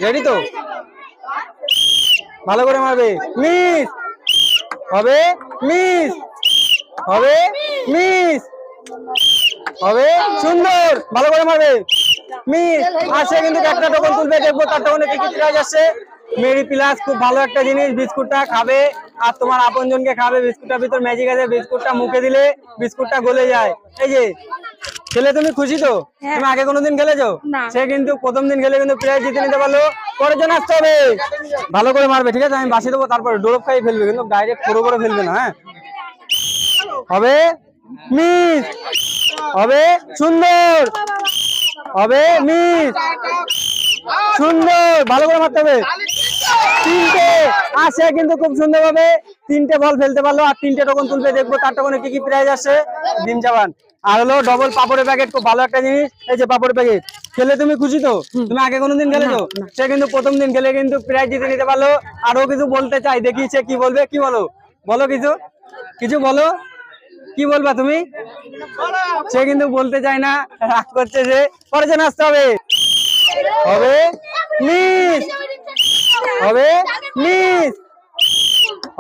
Ready তো? ভালো করে মারবে, মিস হবে, মিস হবে, মিস হবে, সুন্দর, ভালো করে মারবে, মিস আসে কিন্তু একটা টোকন তুলবে, দেখবো তার টোকনে কি কি প্রাইজ আসছে। মেরি প্লাস খুব ভালো একটা জিনিস, বিস্কুটটা খাবে আর তোমার আপনজনকে খাবে। বিস্কুটটার ভিতর ম্যাজিক আছে, বিস্কুটটা মুখে দিলে বিস্কুটটা গলে যায়। এই যে খেলে তুমি খুশি তো? তুমি আগে কোনোদিন খেলেছো? সে কিন্তু প্রথম দিন খেলে কিন্তু প্রাইজ জিতে নিতে পারলো। পরের জন আসতে হবে, ভালো করে মারবে, ঠিক আছে? আমি বাসি দেবো, তারপরে ডোরপ খাই ফেলবে, কিন্তু ডাইরেক্ট পুরো করে ফেলবে না। হ্যাঁ, হবে, মিস হবে, সুন্দর হবে, মিস সুন্দর, ভালো করে মারতে হবে। তিনটে আসে কিন্তু খুব সুন্দর ভাবে তিনটে বল ফেলতে পারলো আর তিনটে টোকন তুলবে, দেখবো তার টোকনে কি কি প্রাইজ আসে। ডিম চাবান আর হলো ডবল পাপড়ের প্যাকেট, খুব ভালো একটা জিনিস। এই যে পাপড়ের প্যাকেট, খেলে তুমি খুশি তো? তুমি আগে কোনোদিন খেলেছো? সে কিন্তু প্রথম দিন খেলে কিন্তু প্রাইজ জিতে নিতে পারলো। আর ও কিছু বলতে চাই, দেখি সে কি বলবে। কি বলো, বলো কিছু, কিছু বলো, কি বলবা তুমি? সে কিন্তু বলতে চায় না, রাগ করছে সে। পরে যেন আসতে হবে, হবে, মিস হবে, মিস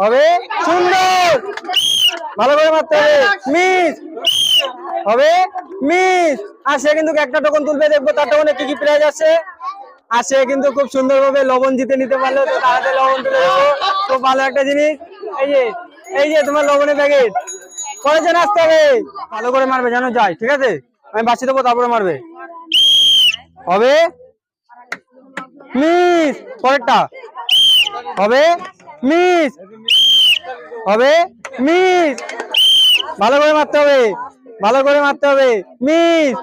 হবে, সুন্দর, ভালো করে মারতে হবে, মিস হবে, মিস আর সে কিন্তু একটা টোকন তুলবে, দেখবো তার টোকনে কি কি প্রাইজ আছে। আর সে কিন্তু খুব সুন্দর ভাবে লবণ জিতে নিতে পারলো। তো তাড়াতাড়ি লবণ তুলে দেবো, খুব ভালো একটা জিনিস। এই যে, এই যে তোমার লবণের প্যাকেট। পরে যেন আসতে হবে, ভালো করে মারবে যেন যায়, ঠিক আছে? আমি বাঁচিয়ে দেবো, তারপরে মারবে, হবে, মিস পরেরটা হবে, মিস হবে, মিস ভালো করে মারতে হবে, ভালো করে মারতে হবে, মিস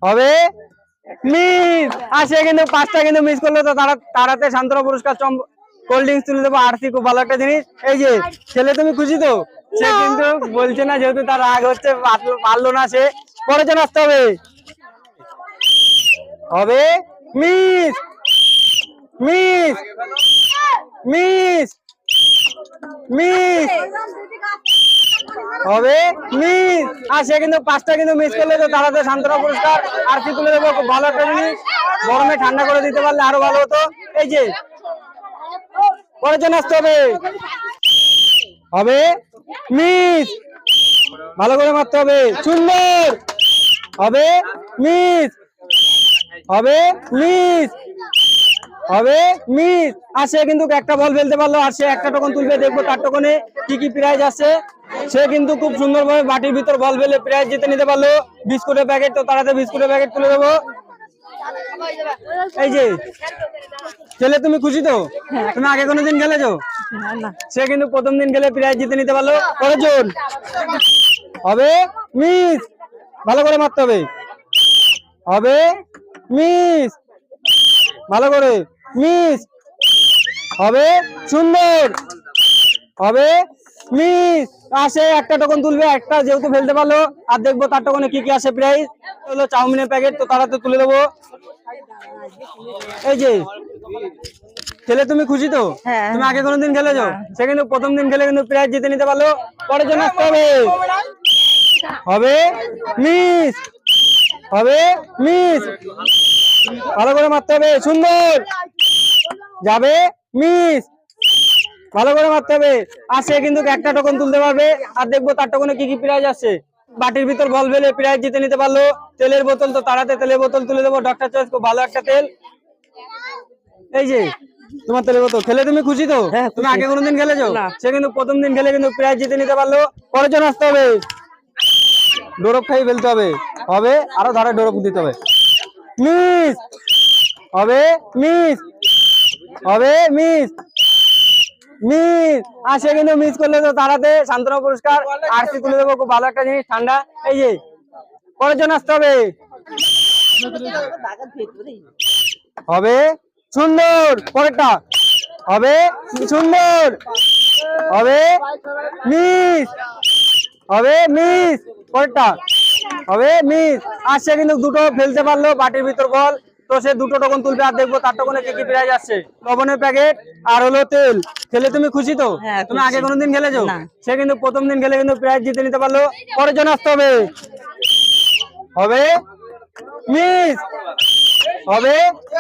হবে, মিস আসে কিন্তু পাঁচটা কিন্তু মিস করলো। তো তাড়াতাড়ি সান্ত্বনা পুরস্কার কোল্ড ড্রিঙ্কস তুলে দেবো। আরসি খুব ভালো একটা জিনিস। এই যে ছেলে, তুমি খুশি তো? সে কিন্তু বলছে না, যেহেতু তার রাগ হচ্ছে, পারলো না সে। পরে যেন আসতে হবে, হবে, মিস মিস মিস মিস হবে, মিস আর সে কিন্তু পাঁচটা কিন্তু মিস করলে। তো তাড়াতাড়ি সান্ত্বনা পুরস্কার আরসি তুলে দেবো, খুব ভালো একটা জিনিস। গরমে ঠান্ডা করে দিতে পারলে আরো ভালো হতো। এই যে পরের জন্য আসতে হবে, হবে, মিস ভালো করে মারতে হবে, সুন্দর হবে, মিস হবে, মিস হবে, মিস আর সে কিন্তু একটা বল ফেলতে পারলো। আর সে একটা টোকন তুলবে, দেখবো তার টোকনে কি কি প্রাইজ আছে। সে কিন্তু খুব সুন্দরভাবে বাটির ভিতর বল ফেলে প্রাইজ জিতে নিতে পারলো। বিস্কুটের প্যাকেট, তো তাড়াতাড়ি বিস্কুটের প্যাকেট তুলে দেবো। এই যে ছেলে, তুমি খুশি তো? তুমি আগে কোনোদিন খেলেছো? সে কিন্তু প্রথম দিন খেলে প্রাইজ জিতে নিতে পারলো। পরের জন হবে, মিস ভালো করে মারতে হবে, হবে, মিস ভালো করে, মিস হবে, সুন্দর হবে, মিস আসে একটা টোকন তুলবে, একটা যেহেতু ফেলতে পারলো। আর দেখবো তার টোকনে কি কি আসে প্রাইস। হলো চাউমিনের প্যাকেট, তো তাড়াতাড়ি তুলে দেবো। এই যে ছেলে, তুমি খুশি তো? তুমি আগে কোনোদিন খেলেছো? সে কিন্তু প্রথম দিন খেলে কিন্তু প্রাইজ জিতে নিতে পারলো। পরের জন্য আসতে হবে, হবে, মিস হবে, মিস ভালো করে মারতে হবে, সুন্দর যাবে, মিস ভালো করে মারতে হবে। আর সে কিন্তু একটা টোকন তুলতে পারবে। আর দেখবো তার টোকনে কি কি প্রাইজ আছে। বাটির ভিতর বল ফেলে প্রাইজ জিতে নিতে পারলো। তেলের বোতল, তো তাড়াতাড়ি তেলের বোতল তুলে দেবো। ডক্টর চয়েস খুব ভালো একটা তেল। এই যে তোমার তেলের বোতল। খেলে তুমি খুশি তো? তুমি আগে কোনোদিন খেলেছো? সে কিন্তু প্রথম দিন খেলে কিন্তু প্রাইজ জিতে নিতে পারলো। পরের জন আসতে হবে, ডোরপ খাই ফেলতে হবে, হবে আরো ধারে ডোরপ দিতে হবে, মিস হবে, মিস হবে, মিস মিস আর সে কিন্তু মিস করলে। তো তাড়াতাড়ি সান্ত্বনা পুরস্কার আরসি তুলে দেবো, খুব ভালো একটা জিনিস, ঠান্ডা। এই যে পরের জন আসতে হবে, হবে, সুন্দর পরেরটা হবে, সুন্দর হবে, মিস হবে, মিস পরেরটা হবে, মিস আর সে কিন্তু দুটো ফেলতে পারলো বাটির ভিতর বল। তো সে দুটো টোকন তুলবে। আর দেখবো তার টোকনে কি কি প্রাইজ আসছে। লবণের প্যাকেট আর হলো তেল। খেলে তুমি খুশি তো? তুমি আগে কোনোদিন খেলেছো? সে কিন্তু প্রথম দিন খেলে কিন্তু প্রাইজ জিতে নিতে পারলো। পরের জন আসতে হবে, হবে, মিস হবে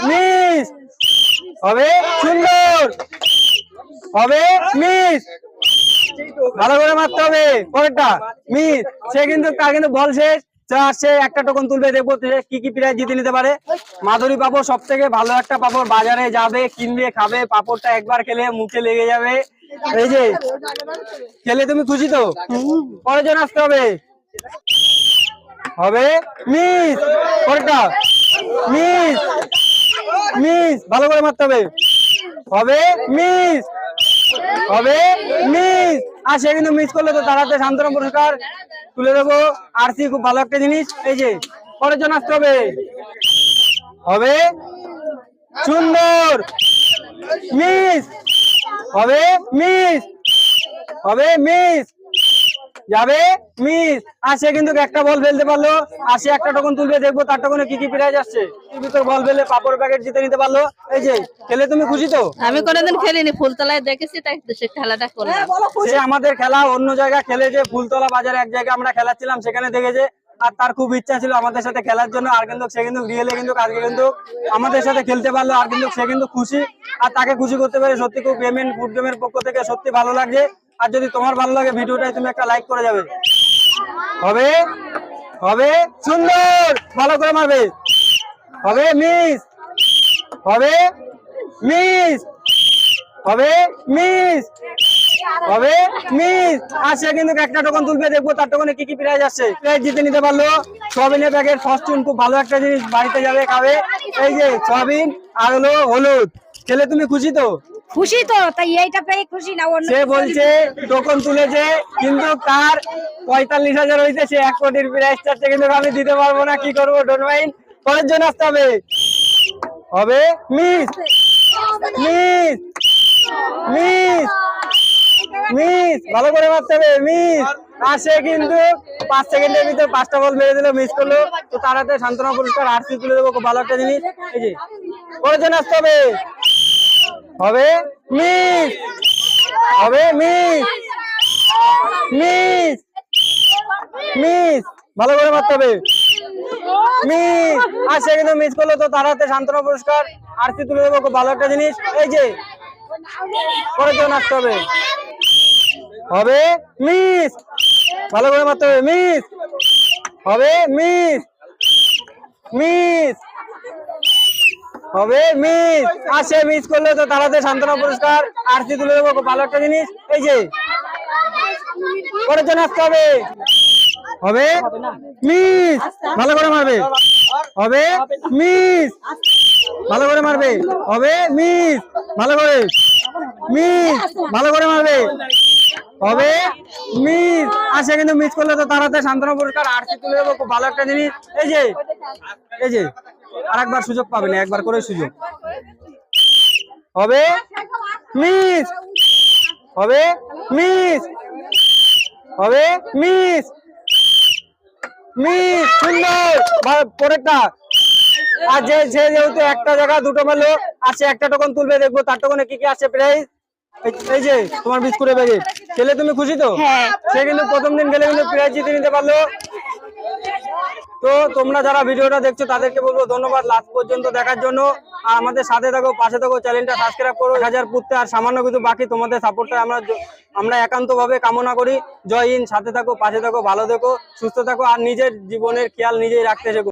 মিস, হবে সুন্দর, হবে মিস, ভালো করে মারতে হবে। পরেরটা মিস, সে কিন্তু তার কিন্তু বল শেষ, সে একটা টোকন তুলবে, দেখবো কি কি প্রাইজ জিতে নিতে পারে। মাধুরী পাপড় সব থেকে ভালো একটা পাপড়, বাজারে যাবে কিনবে খাবে, পাপড়টা একবার খেলে মুখে লেগে যাবে। এই যে খেলে তুমি খুশি তো? পরের জন আসতে হবে, হবে মিস, পরেরটা মিস, মিস, ভালো করে মারতে হবে, হবে মিস, হবে মিস। আর সে কিন্তু মিস করলে তো তার হাতে সান্ত্বনা পুরস্কার তুলে দেবো। আরসি খুব ভালো একটা জিনিস। এই যে পরের জন আসতে হবে, হবে সুন্দর, মিস, হবে মিস, হবে মিস, যাবে মিস। আর সে কিন্তু একটা বল ফেলতে পারলো, আর সে একটা টোকন তুলবে, দেখবো তার টোকনে কি কি প্রাইজ আসছে। এর ভিতর বল ফেলে পাপড় প্যাকেট জিতে নিতে পারলো। এই যে খেলে তুমি খুশি তো? আমি কোনোদিন খেলিনি, ফুলতলায় দেখেছি তাই সে খেলাটা করলাম। সে আমাদের খেলা অন্য জায়গায় খেলে, যে ফুলতলা বাজারে এক জায়গায় আমরা খেলাচ্ছিলাম সেখানে দেখেছে, আর তার খুব ইচ্ছা ছিল আমাদের সাথে খেলার জন্য। আর কিন্তু সে কিন্তু রিয়েলে কিন্তু আজকে কিন্তু আমাদের সাথে খেলতে পারলো, আর কিন্তু সে কিন্তু খুশি। আর তাকে খুশি করতে পেরে সত্যি খুব পেমেন্ট ফুড গেমের পক্ষ থেকে সত্যি ভালো লাগছে। আর যদি তোমার ভালো লাগে ভিডিওটাই তুমি একটা লাইক করে যাবে। হবে, হবে সুন্দর, ভালো করে মারবে, হবে মিস, হবে মিস, হবে মিস, হবে মিস। আর সে কিন্তু একটা টোকন তুলবে, দেখবো তার টোকনে কি কি প্রাইজ আসছে। প্রাইজ জিতে নিতে পারলো সয়াবিনের প্যাকেট, ফরচুন, খুব ভালো একটা জিনিস, বাড়িতে যাবে খাবে। এই যে সয়াবিন আর হলো হলুদ। খেলে তুমি খুশি তো? খুশি তো, তাই এইটা পেয়ে খুশি না অন্য সে বলছে টোকন তুলেছে কিন্তু তার 45,000 হয়েছে, সে 1 কোটির প্রাইজ চাচ্ছে, কিন্তু আমি দিতে পারবো না, কি করবো ডোন্ট মাইন্ড। পরের জন আসতে হবে, হবে মিস, মিস, মিস, মিস, ভালো করে মারতে হবে মিস। আর সে কিন্তু 5 সেকেন্ডের ভিতর 5টা বল মেরে দিল, মিস করলো। তো তার হাতে সান্ত্বনা পুরস্কার আরসি তুলে দেবো, খুব ভালো একটা জিনিস। এই যে পরের জন আসতে হবে, হবে মিস, হবে মিস, মিস, মিস, ভালো করে মারতে হবে মিস। আর সে কিন্তু মিস করলো, তো তার হাতে সান্ত্বনা পুরস্কার আরসি তুলে দেবো, খুব ভালো একটা জিনিস। এই যে পরের জন আসতে হবে, হবে মিস, ভালো করে মারতে হবে মিস, হবে মিস, মিস, হবে মিস। আর সে মিস করলে তো তার হাতে সান্ত্বনা পুরস্কার আরসি তুলে দেবো, খুব ভালো একটা জিনিস। এই যে পরের জন আসতে হবে, হবে মিস, ভালো করে মারবে, হবে মিস, ভালো করে মারবে, হবে মিস, ভালো করে মিস, ভালো করে মারবে, হবে মিস। আর সে কিন্তু মিস করলে তো তার হাতে সান্ত্বনা পুরস্কার আরসি তুলে দেবো, খুব ভালো একটা জিনিস। এই যে এই যে আরেকবার সুযোগ পাবে না, একবার করে সুযোগ, হবে মিস, হবে মিস, হবে মিস, মিস, সুন্দর, পরেরটা। আর যে যেহেতু একটা জায়গা দুটো মারলো, আর সে একটা টোকন তুলবে, দেখবো তার টোকনে কি কি আছে প্রাইজ। এই যে তোমার বিস্কুটের প্যাকেট। খেলে তুমি খুশি তো? হ্যাঁ। সে কিন্তু প্রথম দিন খেলে কিন্তু প্রাইজ জিতে নিতে পারলো। তো তোমরা যারা ভিডিওটা দেখছো তাদেরকে বলবো ধন্যবাদ লাস্ট পর্যন্ত দেখার জন্য। আর আমাদের সাথে থাকো, পাশে থাকো, চ্যানেলটা সাবস্ক্রাইব করো। 1000 পুরতে আর সামান্য কিছু বাকি, তোমাদের সাপোর্টটা আমরা একান্তভাবে কামনা করি। জয় হিন্দ। সাথে থাকো, পাশে থাকো, ভালো থেকো, সুস্থ থাকো, আর নিজের জীবনের খেয়াল নিজেই রাখতে শেখো।